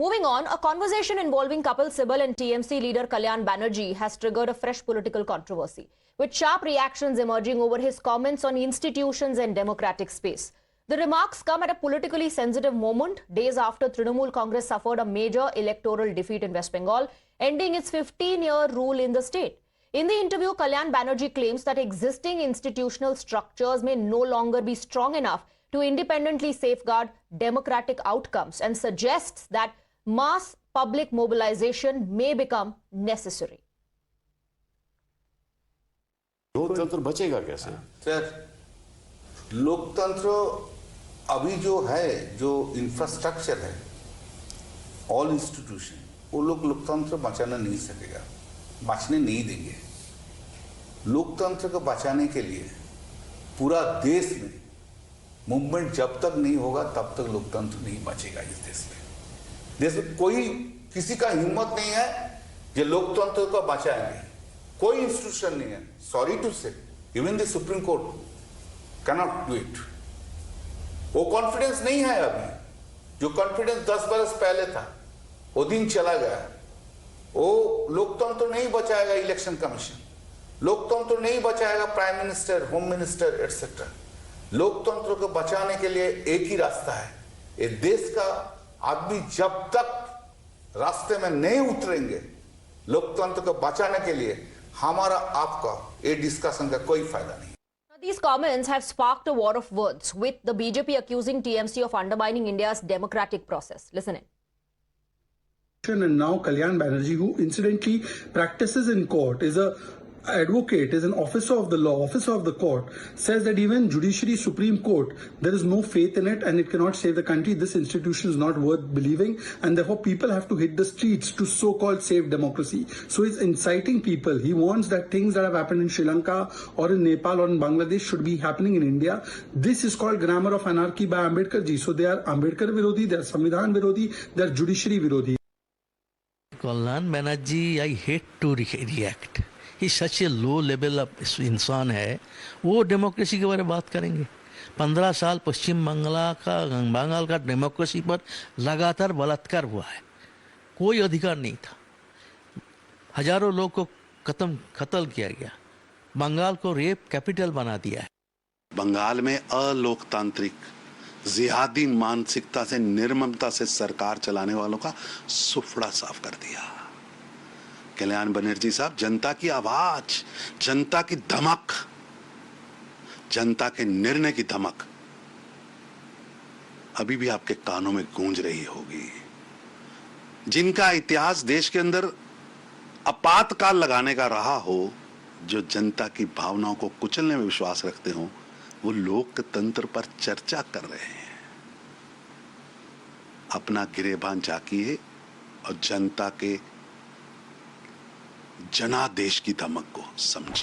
Moving on, a conversation involving Kapil Sibal and TMC leader Kalyan Banerjee has triggered a fresh political controversy, with sharp reactions emerging over his comments on institutions and democratic space. The remarks come at a politically sensitive moment, days after Trinamool Congress suffered a major electoral defeat in West Bengal, ending its 15-year rule in the state. In the interview, Kalyan Banerjee claims that existing institutional structures may no longer be strong enough to independently safeguard democratic outcomes and suggests that mass public mobilization may become necessary. लोकतंत्र बचेगा कैसे? Sir, लोकतंत्र अभी जो है, जो infrastructure है, all institution, वो लोग लोकतंत्र बचाना नहीं सकेगा, बचने नहीं देंगे। लोकतंत्र को बचाने के लिए पूरा देश में मूवमेंट जब तक नहीं होगा तब तक लोकतंत्र नहीं बचेगा इस देश में। देश में कोई किसी का हिम्मत नहीं है जो लोकतंत्र को बचाएंगे। कोई इंस्टीट्यूशन नहीं है। सॉरी टू से, even the supreme court cannot do it. वो कॉन्फिडेंस नहीं है अभी। जो कॉन्फिडेंस 10 बरस पहले था, वो दिन चला गया। वो लोकतंत्र नहीं बचाएगा इलेक्शन कमीशन, लोकतंत्र नहीं बचाएगा prime minister, home minister etcetera. लोकतंत्र को बचाने के लिए एक ही रास्ता है। ये देश का आदमी जब तक रास्ते में नहीं उतरेंगे, लोकतंत्र को बचाने के लिए हमारा आपका ये डिस्कशन का कोई फायदा नहीं। These comments have sparked a war of words, with the BJP accusing TMC of undermining India's democratic process. Listen in. And now Kalyan Banerjee, who incidentally practices in court, is a advocate, is an officer of the law, officer of the court, says that even judiciary, Supreme Court, there is no faith in it and it cannot save the country. This institution is not worth believing, and therefore people have to hit the streets to so-called save democracy. So he's inciting people. He wants that things that have happened in Sri Lanka or in Nepal or in Bangladesh should be happening in India. This is called grammar of anarchy by Ambedkar ji. So they are Ambedkar Virodhi, they are Samvidhan Virodhi, they are judiciary Virodhi. Kalyan Banerjee, I hate to react. He such a low level of इंसान है, वो democracy के बारे में बात करेंगे। 15 साल पश्चिम बंगाल का डेमोक्रेसी पर लगातार बलात्कार हुआ है, कोई अधिकार नहीं था। हजारों लोग को कत्ल किया गया, बंगाल को रेप कैपिटल बना दिया है। बंगाल में अलोकतांत्रिक जिहादी मानसिकता से, निर्ममता से सरकार चलाने वालों का सुफड़ा साफ कर दिया। कल्याण बनर्जी साहब, जनता की आवाज, जनता की धमक, जनता के निर्णय की धमक अभी भी आपके कानों में गूंज रही होगी। जिनका इतिहास देश के अंदर आपातकाल लगाने का रहा हो, जो जनता की भावनाओं को कुचलने में विश्वास रखते हो, वो लोकतंत्र पर चर्चा कर रहे हैं। अपना गिरेबान झांकिए और जनता के जनादेश की धमक को समझिए।